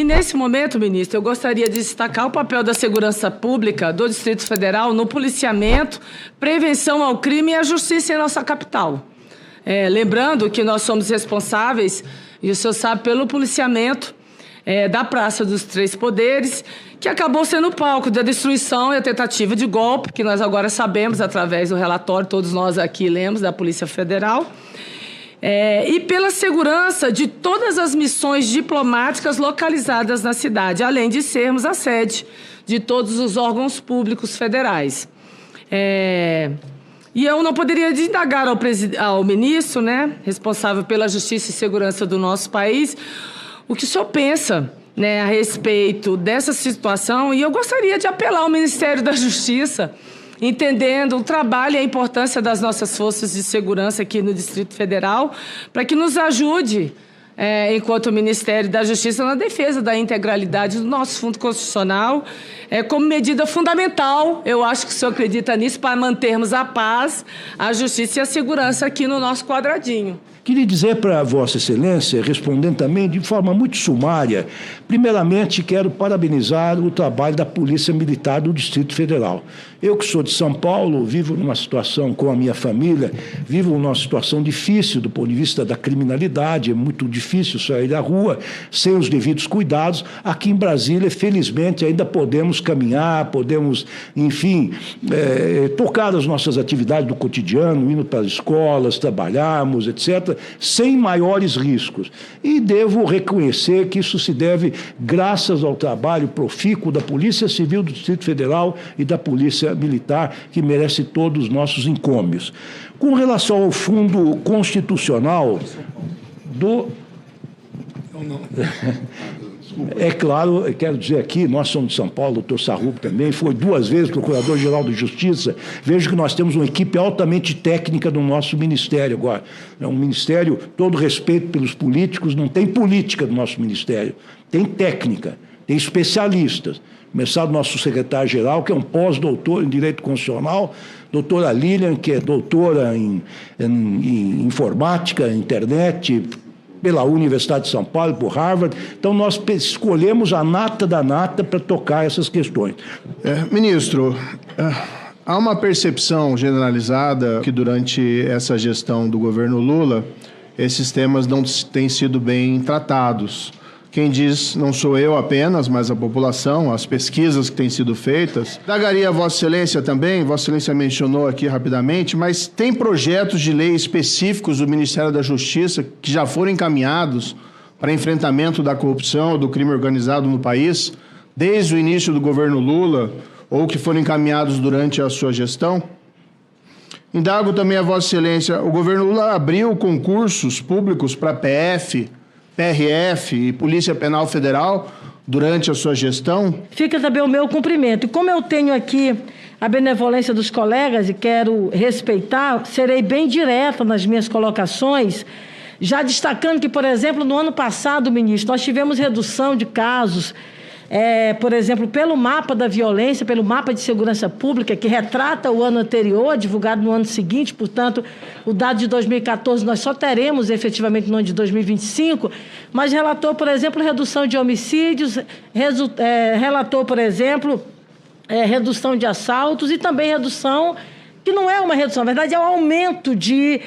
nesse momento, ministro, eu gostaria de destacar o papel da segurança pública do Distrito Federal no policiamento, prevenção ao crime e à justiça em nossa capital. Lembrando que nós somos responsáveis, e o senhor sabe, pelo policiamento da Praça dos Três Poderes, que acabou sendo o palco da destruição e a tentativa de golpe, que nós agora sabemos através do relatório, todos nós aqui lemos, da Polícia Federal, e pela segurança de todas as missões diplomáticas localizadas na cidade, além de sermos a sede de todos os órgãos públicos federais. E eu não poderia indagar ao ministro, né, responsável pela justiça e segurança do nosso país, o que o senhor pensa, né, a respeito dessa situação, e eu gostaria de apelar ao Ministério da Justiça, entendendo o trabalho e a importância das nossas forças de segurança aqui no Distrito Federal, para que nos ajude, enquanto Ministério da Justiça, na defesa da integralidade do nosso fundo constitucional, como medida fundamental, eu acho que o senhor acredita nisso, para mantermos a paz, a justiça e a segurança aqui no nosso quadradinho. Queria dizer para Vossa Excelência, respondendo também de forma muito sumária, primeiramente quero parabenizar o trabalho da Polícia Militar do Distrito Federal. Eu que sou de São Paulo, vivo numa situação com a minha família, vivo numa situação difícil do ponto de vista da criminalidade, é muito difícil sair da rua sem os devidos cuidados. Aqui em Brasília, felizmente, ainda podemos caminhar, podemos, enfim, tocar as nossas atividades do cotidiano, indo para as escolas, trabalharmos, etc., sem maiores riscos. E devo reconhecer que isso se deve graças ao trabalho profícuo da Polícia Civil do Distrito Federal e da Polícia Militar, que merece todos os nossos encômios. Com relação ao fundo constitucional do... É claro, eu quero dizer aqui, nós somos de São Paulo, o doutor Sarrupo também, foi 2 vezes Procurador-Geral de Justiça. Vejo que nós temos uma equipe altamente técnica no nosso Ministério agora. É um Ministério, todo respeito pelos políticos, não tem política do nosso Ministério, tem técnica, tem especialistas. Começar do nosso secretário-geral, que é um pós-doutor em Direito Constitucional, doutora Lilian, que é doutora em Informática, Internet, pela Universidade de São Paulo, por Harvard. Então, nós escolhemos a nata da nata para tocar essas questões. Ministro, há uma percepção generalizada que durante essa gestão do governo Lula, esses temas não têm sido bem tratados. Quem diz não sou eu apenas, mas a população, as pesquisas que têm sido feitas. Indagaria a Vossa Excelência também, Vossa Excelência mencionou aqui rapidamente, mas tem projetos de lei específicos do Ministério da Justiça que já foram encaminhados para enfrentamento da corrupção, do crime organizado no país, desde o início do governo Lula, ou que foram encaminhados durante a sua gestão? Indago também a Vossa Excelência, o governo Lula abriu concursos públicos para PF, PRF e Polícia Penal Federal durante a sua gestão? Fica também o meu cumprimento. E como eu tenho aqui a benevolência dos colegas e quero respeitar, serei bem direta nas minhas colocações, já destacando que, por exemplo, no ano passado, ministro, nós tivemos redução de casos, por exemplo, pelo mapa da violência, pelo mapa de segurança pública, que retrata o ano anterior, divulgado no ano seguinte, portanto, o dado de 2014 nós só teremos efetivamente no ano de 2025, mas relatou, por exemplo, redução de homicídios, relatou, por exemplo, redução de assaltos e também redução, que não é uma redução, na verdade é um aumento de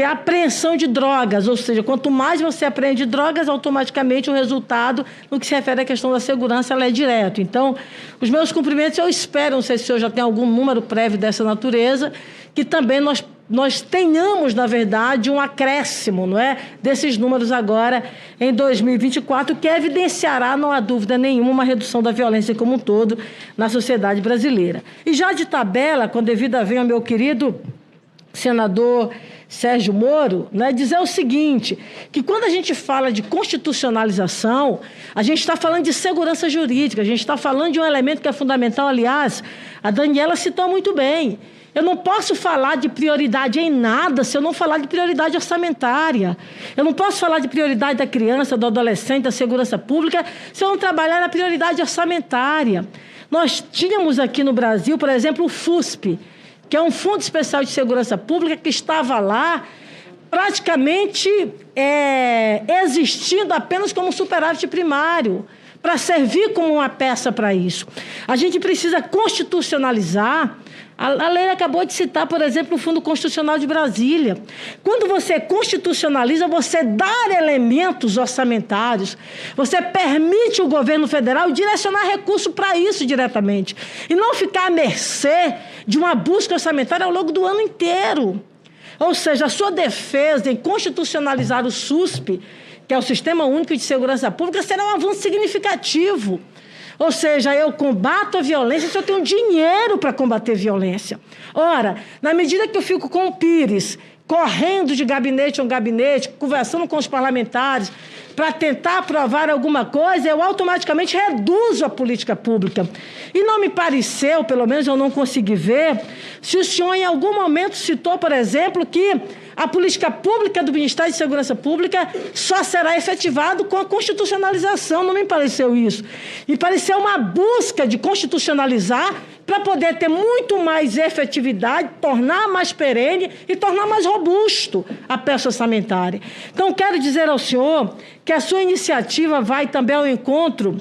apreensão de drogas, ou seja, quanto mais você apreende drogas, automaticamente o resultado, no que se refere à questão da segurança, ela é direto. Então, os meus cumprimentos, eu espero, não sei se o senhor já tem algum número prévio dessa natureza, que também nós tenhamos, na verdade, um acréscimo, não é, desses números agora em 2024, que evidenciará, não há dúvida nenhuma, uma redução da violência como um todo na sociedade brasileira. E já de tabela, com devida vem ao meu querido senador Sérgio Moro, né, dizer o seguinte, que quando a gente fala de constitucionalização, a gente está falando de segurança jurídica, a gente está falando de um elemento que é fundamental, aliás, a Daniela citou muito bem. Eu não posso falar de prioridade em nada se eu não falar de prioridade orçamentária. Eu não posso falar de prioridade da criança, do adolescente, da segurança pública, se eu não trabalhar na prioridade orçamentária. Nós tínhamos aqui no Brasil, por exemplo, o FUSP, que é um Fundo Especial de Segurança Pública que estava lá praticamente existindo apenas como superávit primário. para servir como uma peça para isso. A gente precisa constitucionalizar. A lei acabou de citar, por exemplo, o Fundo Constitucional de Brasília. Quando você constitucionaliza, você dá elementos orçamentários, você permite o governo federal direcionar recurso para isso diretamente. E não ficar à mercê de uma busca orçamentária ao longo do ano inteiro. Ou seja, a sua defesa em constitucionalizar o SUSP, que é o Sistema Único de Segurança Pública, será um avanço significativo. Ou seja, eu combato a violência se eu tenho dinheiro para combater violência. Ora, na medida que eu fico com o Pires, correndo de gabinete a um gabinete, conversando com os parlamentares, para tentar aprovar alguma coisa, eu automaticamente reduzo a política pública. E não me pareceu, pelo menos eu não consegui ver, se o senhor em algum momento citou, por exemplo, que a política pública do Ministério de Segurança Pública só será efetivada com a constitucionalização. Não me pareceu isso. Me pareceu uma busca de constitucionalizar para poder ter muito mais efetividade, tornar mais perene e tornar mais robusto a peça orçamentária. Então, quero dizer ao senhor que a sua iniciativa vai também ao encontro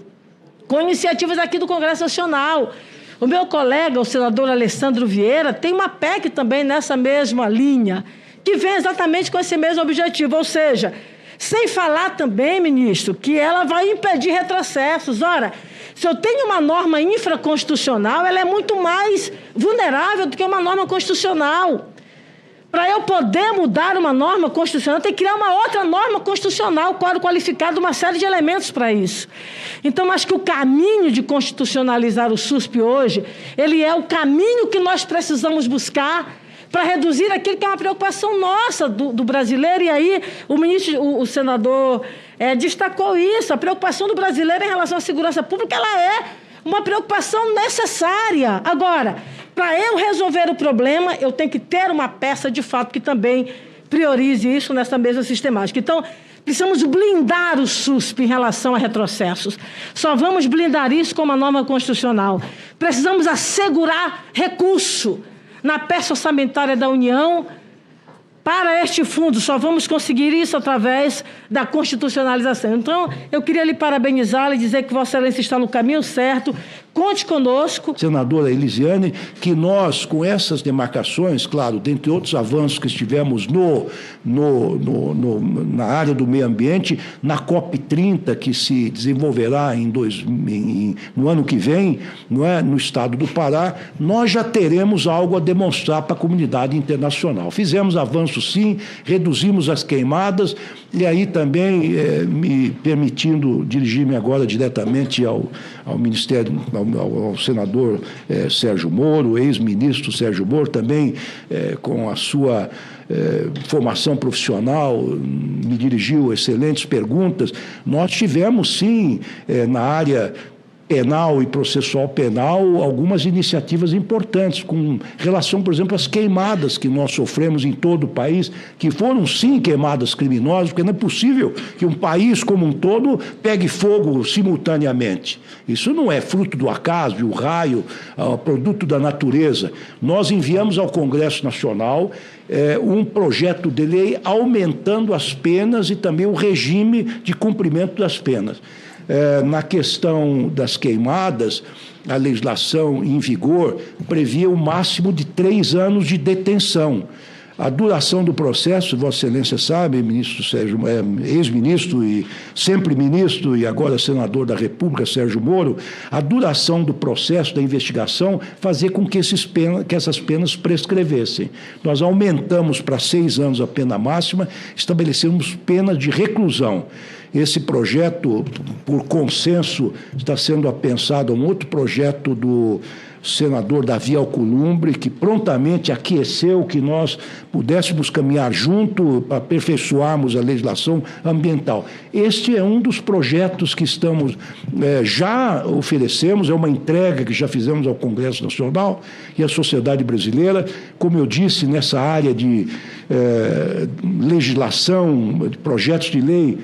com iniciativas aqui do Congresso Nacional. O meu colega, o senador Alessandro Vieira, tem uma PEC também nessa mesma linha, que vem exatamente com esse mesmo objetivo, ou seja, sem falar também, ministro, que ela vai impedir retrocessos. Ora, se eu tenho uma norma infraconstitucional, ela é muito mais vulnerável do que uma norma constitucional. Para eu poder mudar uma norma constitucional, eu tenho que criar uma outra norma constitucional, quadro qualificado, uma série de elementos para isso. Então, acho que o caminho de constitucionalizar o SUSP hoje, ele é o caminho que nós precisamos buscar para reduzir aquilo que é uma preocupação nossa do brasileiro. E aí o senador destacou isso, a preocupação do brasileiro em relação à segurança pública, ela é uma preocupação necessária. Agora, para eu resolver o problema, eu tenho que ter uma peça, de fato, que também priorize isso nessa mesma sistemática. Então, precisamos blindar o SUSP em relação a retrocessos. Só vamos blindar isso com uma norma constitucional. Precisamos assegurar recurso na peça orçamentária da União para este fundo. Só vamos conseguir isso através da constitucionalização. Então, eu queria lhe parabenizar e dizer que Vossa Excelência está no caminho certo. Conte conosco. Senadora Elisiane, que nós, com essas demarcações, claro, dentre outros avanços que estivemos na área do meio ambiente, na COP30, que se desenvolverá no ano que vem, não é, no estado do Pará, nós já teremos algo a demonstrar para a comunidade internacional. Fizemos avanços, sim, reduzimos as queimadas, e aí também, me permitindo dirigir-me agora diretamente ao Ministério, ao senador Sérgio Moro, ex-ministro Sérgio Moro, também com a sua formação profissional, me dirigiu excelentes perguntas. Nós tivemos, sim, na área penal e processual penal, algumas iniciativas importantes com relação, por exemplo, às queimadas que nós sofremos em todo o país, que foram, sim, queimadas criminosas, porque não é possível que um país como um todo pegue fogo simultaneamente. Isso não é fruto do acaso, do raio, produto da natureza. Nós enviamos ao Congresso Nacional um projeto de lei aumentando as penas e também o regime de cumprimento das penas. Na questão das queimadas, a legislação em vigor previa o máximo de 3 anos de detenção. A duração do processo, Vossa Excelência sabe, ministro Sérgio, ex-ministro e sempre ministro e agora senador da República, Sérgio Moro, a duração do processo da investigação fazia com que essas penas prescrevessem. Nós aumentamos para 6 anos a pena máxima, estabelecemos penas de reclusão. Esse projeto, por consenso, está sendo apensado um outro projeto do senador Davi Alcolumbre, que prontamente aqueceu que nós pudéssemos caminhar junto para aperfeiçoarmos a legislação ambiental. Este é um dos projetos que já oferecemos, é uma entrega que já fizemos ao Congresso Nacional e à sociedade brasileira. Como eu disse, nessa área de legislação, de projetos de lei,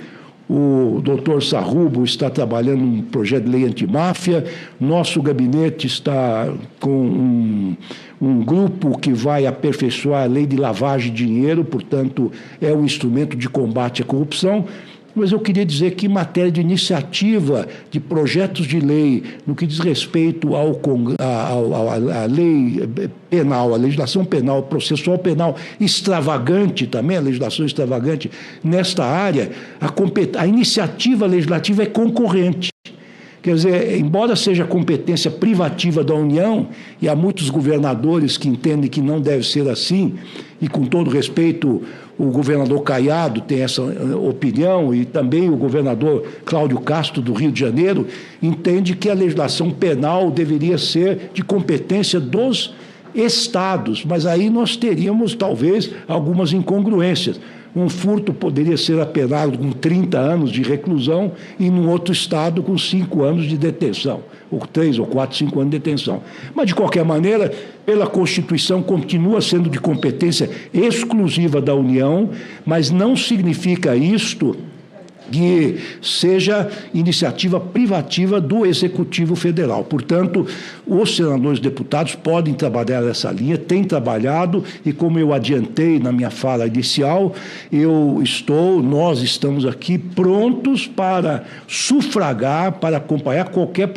o doutor Sarrubo está trabalhando um projeto de lei antimáfia. Nosso gabinete está com um grupo que vai aperfeiçoar a lei de lavagem de dinheiro, portanto, é um instrumento de combate à corrupção. mas eu queria dizer que em matéria de iniciativa de projetos de lei, no que diz respeito à lei penal, a legislação penal, processual penal extravagante também, a legislação extravagante nesta área, a iniciativa legislativa é concorrente. Quer dizer, embora seja competência privativa da União, e há muitos governadores que entendem que não deve ser assim, e com todo respeito, o governador Caiado tem essa opinião, e também o governador Cláudio Castro, do Rio de Janeiro, entende que a legislação penal deveria ser de competência dos estados, mas aí nós teríamos, talvez, algumas incongruências. Um furto poderia ser apenado com 30 anos de reclusão e num outro estado com 5 anos de detenção, ou 3 ou 4, 5 anos de detenção. Mas, de qualquer maneira, pela Constituição, continua sendo de competência exclusiva da União, mas não significa isto que seja iniciativa privativa do Executivo Federal. Portanto, os senadores e deputados podem trabalhar nessa linha, têm trabalhado, e como eu adiantei na minha fala inicial, nós estamos aqui prontos para sufragar, para acompanhar qualquer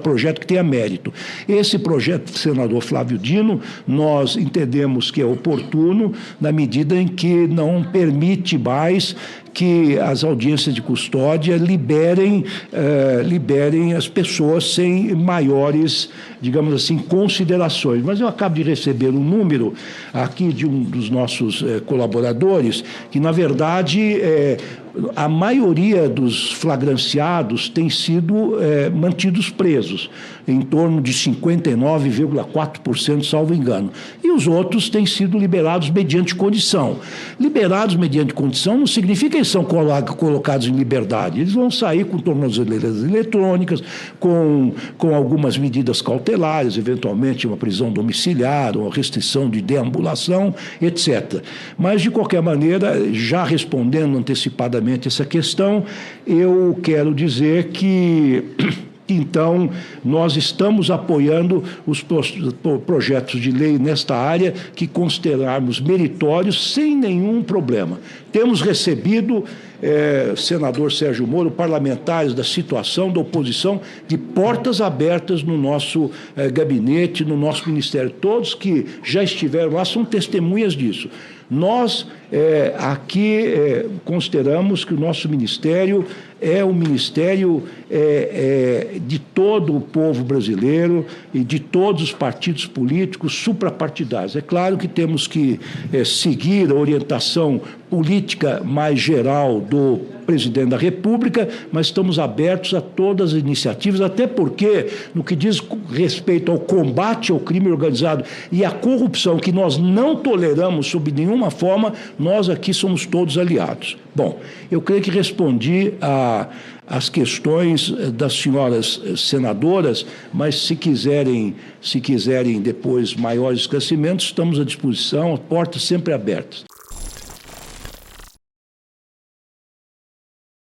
projeto que tenha mérito. Esse projeto do senador Flávio Dino, nós entendemos que é oportuno, na medida em que não permite mais que as audiências de custódia liberem as pessoas sem maiores, digamos assim, considerações. Mas eu acabo de receber um número aqui de um dos nossos colaboradores, que, na verdade, a maioria dos flagranciados tem sido mantidos presos, em torno de 59,4%, salvo engano. E os outros têm sido liberados mediante condição. Liberados mediante condição não significa que eles são colocados em liberdade. Eles vão sair com tornozeleiras eletrônicas, com algumas medidas cautelares, eventualmente uma prisão domiciliar, uma restrição de deambulação, etc. Mas, de qualquer maneira, já respondendo antecipadamente essa questão, eu quero dizer que, então, nós estamos apoiando os projetos de lei nesta área que considerarmos meritórios sem nenhum problema. Temos recebido, senador Sérgio Moro, parlamentares da situação da oposição de portas abertas no nosso gabinete, no nosso ministério. Todos que já estiveram lá são testemunhas disso. Nós aqui consideramos que o nosso ministério é o ministério de todo o povo brasileiro e de todos os partidos políticos suprapartidários. É claro que temos que seguir a orientação política mais geral do presidente da República, mas estamos abertos a todas as iniciativas, até porque, no que diz respeito ao combate ao crime organizado e à corrupção, que nós não toleramos sob nenhuma forma, nós aqui somos todos aliados. Bom, eu creio que respondi às questões das senhoras senadoras, mas se quiserem depois maiores esclarecimentos, estamos à disposição, portas sempre abertas.